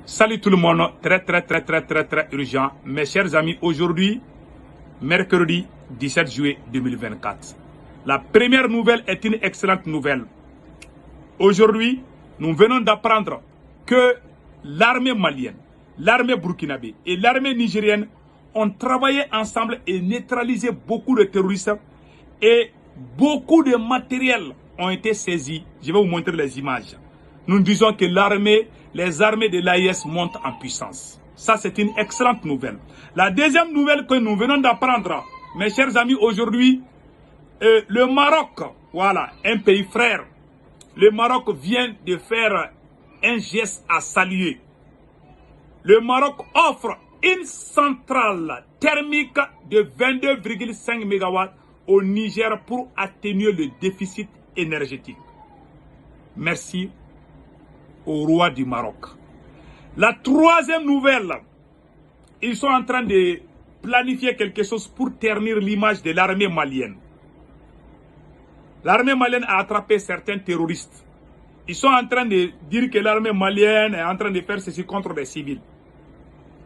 Salut tout le monde, très urgent. Mes chers amis, aujourd'hui, mercredi 17 juillet 2024. La première nouvelle est une excellente nouvelle. Aujourd'hui, nous venons d'apprendre que l'armée malienne, l'armée burkinabé et l'armée nigérienne ont travaillé ensemble et neutralisé beaucoup de terroristes et beaucoup de matériel ont été saisis. Je vais vous montrer les images. Nous disons que les armées de l'AIS montent en puissance. Ça, c'est une excellente nouvelle. La deuxième nouvelle que nous venons d'apprendre, mes chers amis, aujourd'hui, le Maroc, voilà, un pays frère, le Maroc vient de faire un geste à saluer. Le Maroc offre une centrale thermique de 22,5 MW au Niger pour atténuer le déficit énergétique. Merci au roi du Maroc. La troisième nouvelle, ils sont en train de planifier quelque chose pour ternir l'image de l'armée malienne. L'armée malienne a attrapé certains terroristes. Ils sont en train de dire que l'armée malienne est en train de faire ceci contre les civils.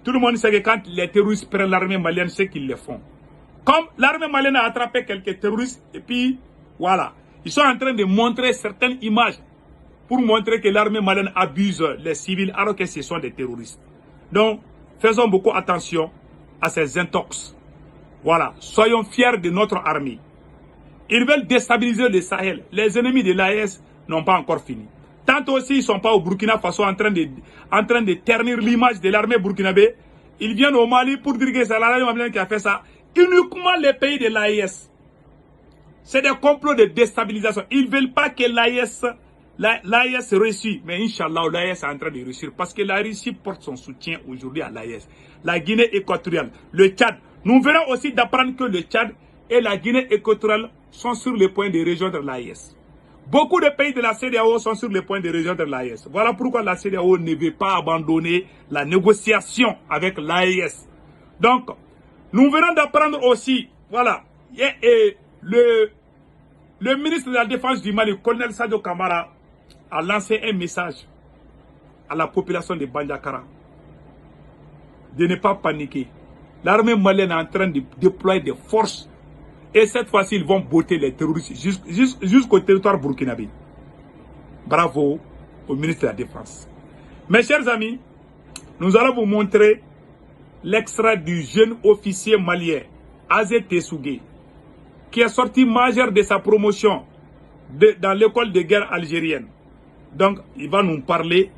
Tout le monde sait que quand les terroristes prennent l'armée malienne, c'est qu'ils le font. Comme l'armée malienne a attrapé quelques terroristes, et puis voilà, ils sont en train de montrer certaines images pour montrer que l'armée malienne abuse les civils alors que ce sont des terroristes. Donc, faisons beaucoup attention à ces intox. Voilà, soyons fiers de notre armée. Ils veulent déstabiliser le Sahel. Les ennemis de l'AES n'ont pas encore fini. Tant aussi, ils ne sont pas au Burkina Faso en train de ternir l'image de l'armée burkinabé. Ils viennent au Mali pour dire que c'est l'armée malienne qui a fait ça. Uniquement les pays de l'AES. C'est des complots de déstabilisation. Ils ne veulent pas que l'AES réussit. Mais Inch'Allah, l'AES est en train de réussir. Parce que la Russie porte son soutien aujourd'hui à l'AES. La Guinée équatoriale, le Tchad. Nous venons aussi d'apprendre que le Tchad et la Guinée équatoriale sont sur le point de rejoindre l'AES. Beaucoup de pays de la CEDEAO sont sur le point de rejoindre l'AES. Voilà pourquoi la CEDEAO ne veut pas abandonner la négociation avec l'AES. Donc, nous venons d'apprendre aussi, voilà, le ministre de la Défense du Mali, colonel Sadio Kamara, a lancé un message à la population de Bandiakara de ne pas paniquer. L'armée malienne est en train de déployer des forces. Et cette fois-ci, ils vont botter les terroristes jusqu'au territoire burkinabé. Bravo au ministre de la Défense. Mes chers amis, nous allons vous montrer l'extrait du jeune officier malien, Azé Tessougué, qui est sorti majeur de sa promotion dans l'école de guerre algérienne. Donc, il va nous parler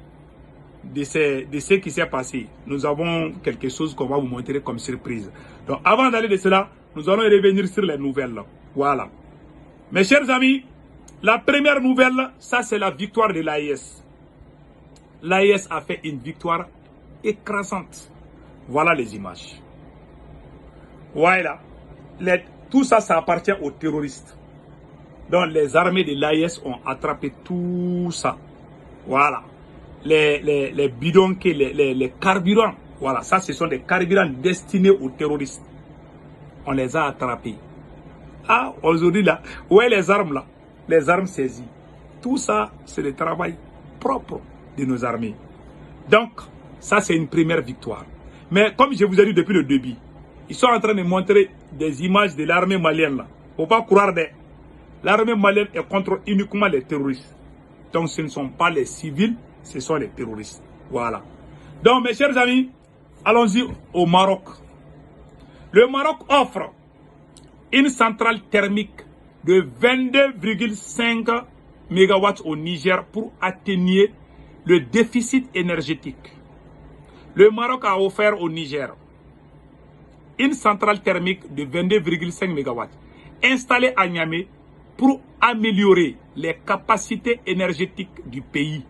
de ce qui s'est passé. Nous avons quelque chose qu'on va vous montrer comme surprise. Donc, avant d'aller de cela, nous allons revenir sur les nouvelles. Voilà. Mes chers amis, la première nouvelle, ça c'est la victoire de l'AES. L'AES a fait une victoire écrasante. Voilà les images. Voilà. Tout ça, ça appartient aux terroristes. Donc les armées de l'AES ont attrapé tout ça. Voilà. Les bidons, les carburants. Voilà, ça ce sont des carburants destinés aux terroristes. On les a attrapés. Ah, aujourd'hui là, où est les armes là? Les armes saisies. Tout ça, c'est le travail propre de nos armées. Donc, ça c'est une première victoire. Mais comme je vous ai dit depuis le début, ils sont en train de montrer des images de l'armée malienne là. Faut pas croire de... L'armée malienne est contre uniquement les terroristes. Donc ce ne sont pas les civils, ce sont les terroristes. Voilà. Donc mes chers amis, allons-y au Maroc. Le Maroc offre une centrale thermique de 22,5 MW au Niger pour atténuer le déficit énergétique. Le Maroc a offert au Niger une centrale thermique de 22,5 MW installée à Niamey pour améliorer les capacités énergétiques du pays.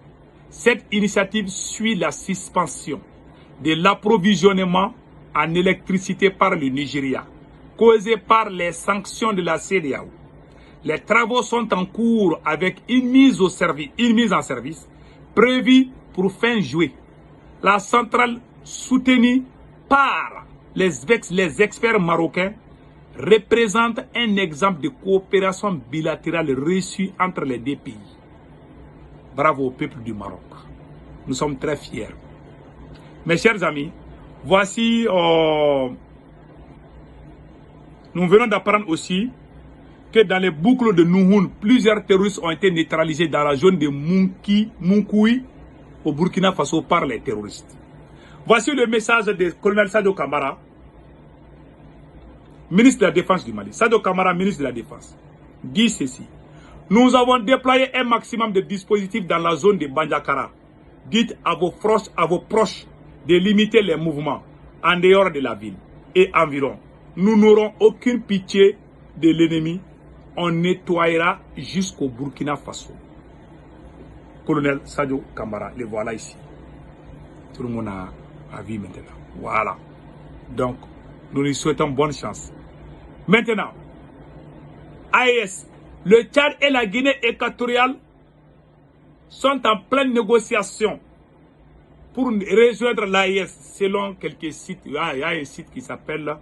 Cette initiative suit la suspension de l'approvisionnement en électricité par le Nigeria, causée par les sanctions de la CEDEAO. Les travaux sont en cours avec une mise en service prévue pour fin juillet. La centrale soutenue par les experts marocains représente un exemple de coopération bilatérale réussie entre les deux pays. Bravo au peuple du Maroc. Nous sommes très fiers. Mes chers amis, voici, nous venons d'apprendre aussi que dans les boucles de Nouhoun, plusieurs terroristes ont été neutralisés dans la zone de Munkoui, au Burkina Faso, par les terroristes. Voici le message du colonel Sadio Kamara, ministre de la Défense du Mali. Sadio Kamara, ministre de la Défense, dit ceci. Nous avons déployé un maximum de dispositifs dans la zone de Bandiakara. Dites à vos proches de limiter les mouvements en dehors de la ville et environ. Nous n'aurons aucune pitié de l'ennemi. On nettoyera jusqu'au Burkina Faso. Colonel Sadio Kamara, le voilà ici. Tout le monde a vu maintenant. Voilà. Donc, nous lui souhaitons bonne chance. Maintenant, AES, le Tchad et la Guinée équatoriale sont en pleine négociation pour rejoindre l'AES selon quelques sites. Il y a un site qui s'appelle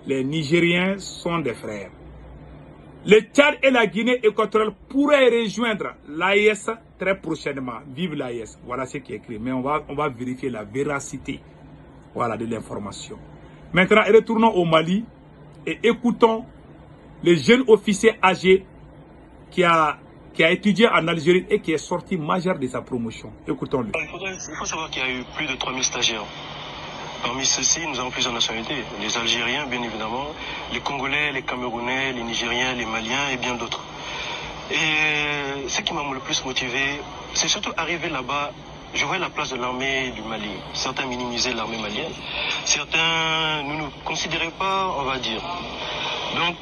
les Nigériens sont des frères. Le Tchad et la Guinée équatoriale pourraient rejoindre l'AES très prochainement. Vive l'AES. Voilà ce qui est écrit. Mais on va vérifier la véracité, voilà, de l'information. Maintenant, retournons au Mali et écoutons le jeune officier âgé qui a étudié en Algérie et qui est sorti majeur de sa promotion. Écoutons-le. Il faut savoir qu'il y a eu plus de 3000 stagiaires. Parmi ceux-ci, nous avons plusieurs nationalités. Les Algériens, bien évidemment, les Congolais, les Camerounais, les Nigériens, les Maliens et bien d'autres. Et ce qui m'a le plus motivé, c'est surtout arriver là-bas. Je voyais la place de l'armée du Mali. Certains minimisaient l'armée malienne. Certains ne nous considéraient pas, on va dire. Donc,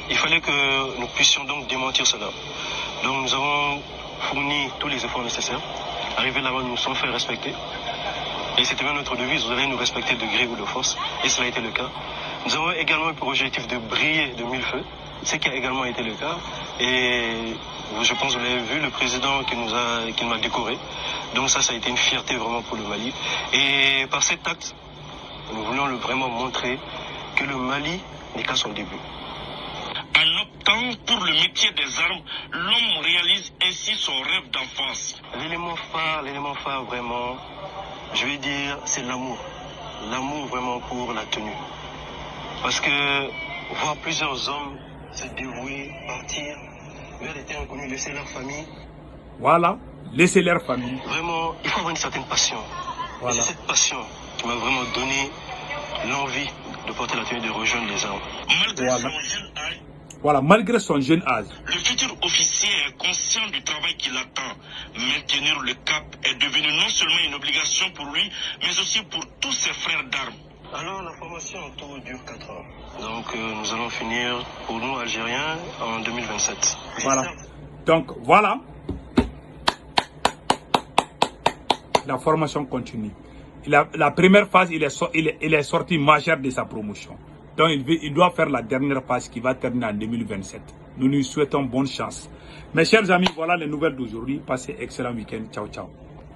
il fallait que nous puissions donc démentir cela. Donc, nous avons fourni tous les efforts nécessaires. Arrivé là-bas, nous nous sommes fait respecter. Et c'était même notre devise, vous allez nous respecter de gré ou de force. Et cela a été le cas. Nous avons également eu pour objectif de briller de mille feux, ce qui a également été le cas. Et je pense que vous l'avez vu, le président qui m'a décoré. Donc ça a été une fierté vraiment pour le Mali. Et par cet acte, nous voulons vraiment montrer que le Mali n'est qu'à son début. En optant pour le métier des armes, l'homme réalise ainsi son rêve d'enfance. L'élément phare vraiment, je vais dire, c'est l'amour. L'amour vraiment pour la tenue. Parce que voir plusieurs hommes se dévouer, partir vers des terres inconnues, laisser leur famille. Voilà, laisser leur famille. Vraiment, il faut avoir une certaine passion. Voilà. Et c'est cette passion qui m'a vraiment donné l'envie de porter la tenue, de rejoindre les armes. Malgré son jeune âge. Le futur officier est conscient du travail qui l'attend. Maintenir le cap est devenu non seulement une obligation pour lui, mais aussi pour tous ses frères d'armes. Alors la formation en tout dure 4 ans. Donc nous allons finir pour nous Algériens en 2027. Voilà. Donc voilà. La formation continue. La première phase, il est sorti majeur de sa promotion. Donc il doit faire la dernière phase qui va terminer en 2027. Nous lui souhaitons bonne chance. Mes chers amis, voilà les nouvelles d'aujourd'hui. Passez un excellent week-end. Ciao, ciao.